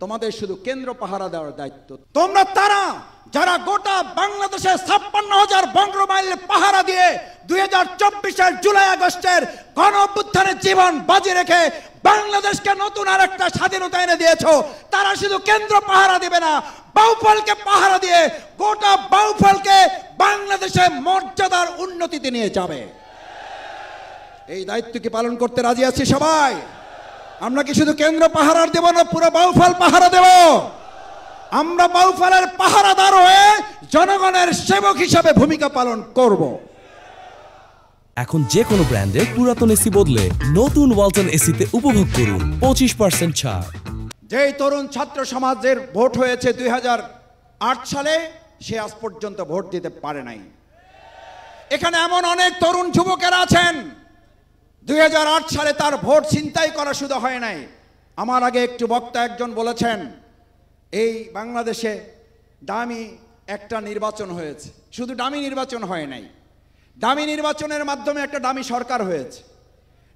তোমাদের শুধু কেন্দ্র পাহারা দেওয়ার দায়িত্ব। তোমরা তারা যারা গোটা বাংলাদেশে 56,000 বর্গ মাইল পাহারা দিয়ে 2024-এর জুলাই আগস্টের গণ অভ্যুত্থানের জীবন বাজি রেখে বাংলাদেশকে নতুন আরেকটা স্বাধীনতা এনে দিয়েছো, তারা শুধু কেন্দ্র পাহারা দিবে না, বাউফলকে পাহারা দিয়ে গোটা বাউফলকে বাংলাদেশে মর্যাদার উন্নতিতে নিয়ে যাবে। এই দায়িত্ব কি পালন করতে রাজি আছি সবাই? আমরা কি শুধু কেন্দ্র পাহারা দেব না, পুরো বাউফল পাহারা দেব? আমরা বাউফলের পাহারাদার হয়ে জনগণের সেবক হিসাবে ভূমিকা পালন করব। এখন যে কোনো ব্র্যান্ডের পুরাতন এসি বদলে নতুন ওয়ালটন এসিতে উপভোগ করুন 25% ছাড়। যেই তরুণ ছাত্র সমাজের ভোট হয়েছে 2008 সালে, সে আজ পর্যন্ত ভোট দিতে পারে নাই। এখানে এমন অনেক তরুণ যুবকেরা আছেন 2008 সালে তার ভোট ছিনতাই করা শুধু হয় নাই। আমার আগে একটু বক্তা একজন বলেছেন, এই বাংলাদেশে দামি একটা নির্বাচন হয়েছে। শুধু দামি নির্বাচন হয় নাই, দামি নির্বাচনের মাধ্যমে একটা দামি সরকার হয়েছে।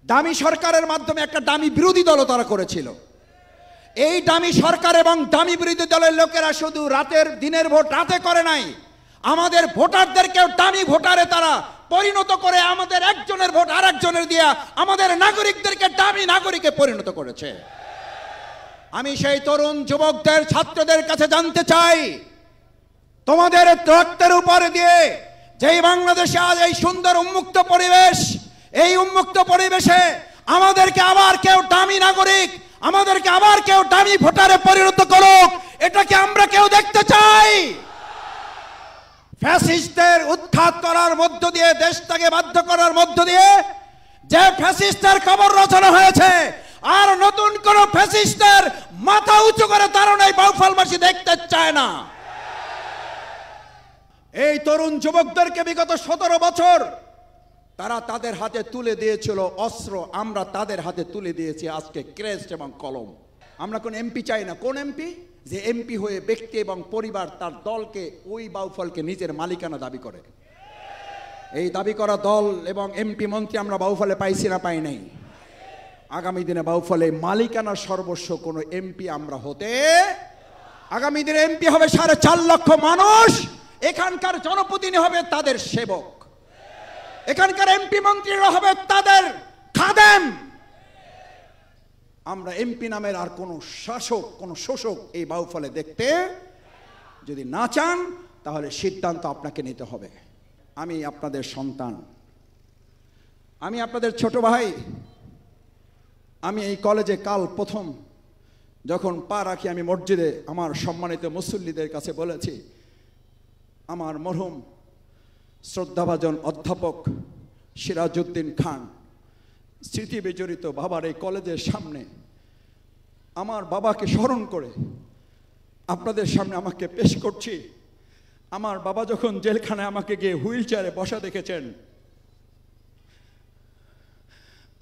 দামি সরকারের মাধ্যমে একটা দামি বিরোধী দলও তারা করেছিল। এই দামি সরকার এবং দামি বিরোধী দলের লোকেরা শুধু দিনের ভোট রাতে করে নাই, আমাদের ভোটারদেরকেও দামি ভোটারে তারা পরিণত করে আমাদের একজনের ভোট আরেকজনের দিয়া আমাদের নাগরিকদেরকে দামি নাগরিকে পরিণত করেছে। আমি সেই তরুণ যুবকদের, ছাত্রদের কাছে জানতে চাই, তোমাদের রক্তের উপরে দিয়ে যেই বাংলাদেশে আজ এই সুন্দর উন্মুক্ত পরিবেশ, এই উন্মুক্ত পরিবেশে আমাদেরকে আবার কেউ দামি নাগরিক, আমাদেরকে আবার কেউ দামি ভোটারে পরিণত করুক, এটাকে আমরা কেউ দেখতে চাই? ফ্যাসিস্টদের উৎখাত করার মধ্য দিয়ে, দেশটাকে বাধ্য করার মধ্য দিয়ে যে ফ্যাসিস্টের কবর রচনা হয়েছে, আর নতুন কোন ফ্যাসিস্টের মাথা উঁচু করে দাঁড়ানো এই বাউফলবাসী দেখতে চায় না। এই তরুণ যুবকদেরকে বিগত 17 বছর তারা তাদের হাতে তুলে দিয়েছিল অস্ত্র, আমরা তাদের হাতে তুলে দিয়েছি আজকে ক্রেস্ট এবং কলম। আমরা কোন এমপি চাই না। কোন এমপি? যে এমপি হয়ে ব্যক্তি এবং পরিবার তার দলকে, ওই বাউফলকে নিজের মালিকানা দাবি করে। এই দাবি করা দল এবং এমপি মন্ত্রী আমরা বাউফলে পাইছি না? পাই নাই। আগামী দিনে বাউফলে মালিকানা সর্বস্ব কোন এমপি আমরা হতে, আগামী দিনে এমপি হবে 4.5 লক্ষ মানুষ, এখানকার জনপ্রতিনিধি হবে তাদের সেবক, এখানকার এমপি মন্ত্রীরা হবে তাদের খাদেম। আমরা এমপি নামের আর কোন শাসক, কোন শোষক এই বাউফলে দেখতে যদি না চান, তাহলে সিদ্ধান্ত আপনাকে নিতে হবে। আমি আপনাদের সন্তান, আমি আপনাদের ছোট ভাই। আমি এই কলেজে কাল প্রথম যখন পা রাখি, আমি মসজিদে আমার সম্মানিত মুসল্লিদের কাছে বলেছি, আমার মরহুম শ্রদ্ধাভাজন অধ্যাপক সিরাজউদ্দিন খান স্মৃতি বিজড়িত বাবার এই কলেজের সামনে আমার বাবাকে স্মরণ করে আপনাদের সামনে আমাকে পেশ করছি। আমার বাবা যখন জেলখানায় আমাকে গিয়ে হুইল চেয়ারে বসা দেখেছেন,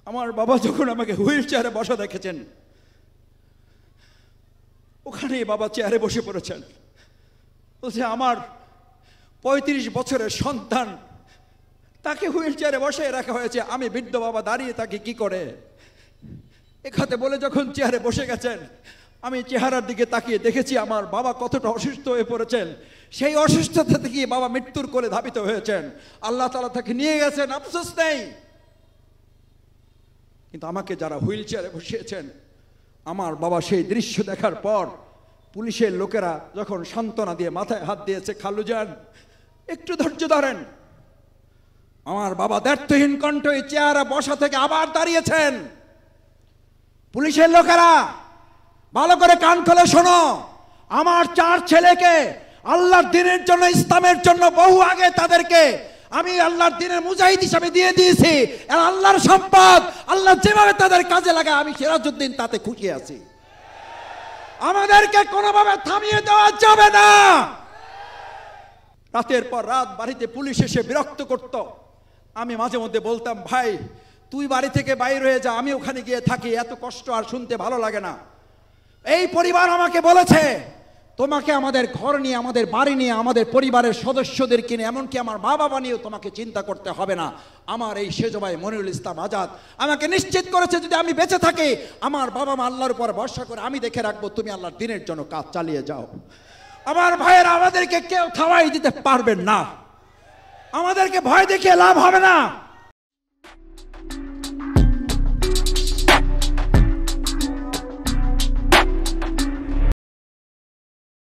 আমার বাবা যখন আমাকে হুইল চেয়ারে বসা দেখেছেন, ওখানেই বাবা চেয়ারে বসে পড়েছেন। বলছে, আমার 35 বছরের সন্তান, তাকে হুইল চেয়ারে বসে রাখা হয়েছে, আমি বৃদ্ধ বাবা দাঁড়িয়ে তাকে কি করে? এখানে বলে যখন চেয়ারে বসে গেছেন, আমি চেহারার দিকে তাকিয়ে দেখেছি আমার বাবা কতটা অসুস্থ হয়ে পড়েছেন। সেই অসুস্থতা থেকে বাবা মৃত্যুর কোলে ধাবিত হয়েছেন। আল্লাহ তাআলা তাকে নিয়ে গেছেন, আফসোস নেই। কিন্তু আমাকে যারা হুইল চেয়ারে বসিয়েছেন, আমার বাবা সেই দৃশ্য দেখার পর পুলিশের লোকেরা যখন সান্ত্বনা দিয়ে মাথায় হাত দিয়েছে, খালুজান একটু ধৈর্য ধরেন, আমার বাবা দ্ব্যর্থহীন কণ্ঠ এই চেয়ারে বসা থেকে আবার দাঁড়িয়েছেন। পুলিশের লোকেরা ভালো করে কান খুলে শোনো, আমার 4 ছেলেকে আল্লাহর দ্বীনের জন্য, ইসলামের জন্য বহু আগে তাদেরকে আমি আল্লাহর দ্বীনের মুজাহিদ হিসাবে দিয়ে দিয়েছি। আল্লাহর সম্পদ আল্লাহ যেভাবে তাদের কাজে লাগায়, আমি সিরাজউদ্দিন তাতে খুশি আছি। আমাদেরকে কোনোভাবে থামিয়ে দেওয়া যাবে না। রাতের পর রাত বাড়িতে পুলিশ এসে বিরক্ত করত। আমি মাঝে মধ্যে বলতাম, ভাই তুই বাড়ি থেকে বাইর হয়ে যা, আমি ওখানে গিয়ে থাকি, এত কষ্ট আর শুনতে ভালো লাগে না। এই পরিবার আমাকে বলেছে, তোমাকে আমাদের ঘর নিয়ে, আমাদের বাড়ি নিয়ে, আমাদের পরিবারের সদস্যদেরকে নিয়ে, এমনকি আমার মা বাবা নিয়েও তোমাকে চিন্তা করতে হবে না। আমার এই সেজ ভাই মনিরুল ইসলাম আজাদ আমাকে নিশ্চিত করেছে, যদি আমি বেঁচে থাকি, আমার বাবা মা আল্লাহর উপর ভরসা করে আমি দেখে রাখবো, তুমি আল্লাহর দ্বীনের জন্য কাজ চালিয়ে যাও। আমার ভাইয়েরা, আমাদেরকে কেউ থামাই দিতে পারবেন না। আমাদেরকে ভয় দেখিয়ে লাভ হবে না।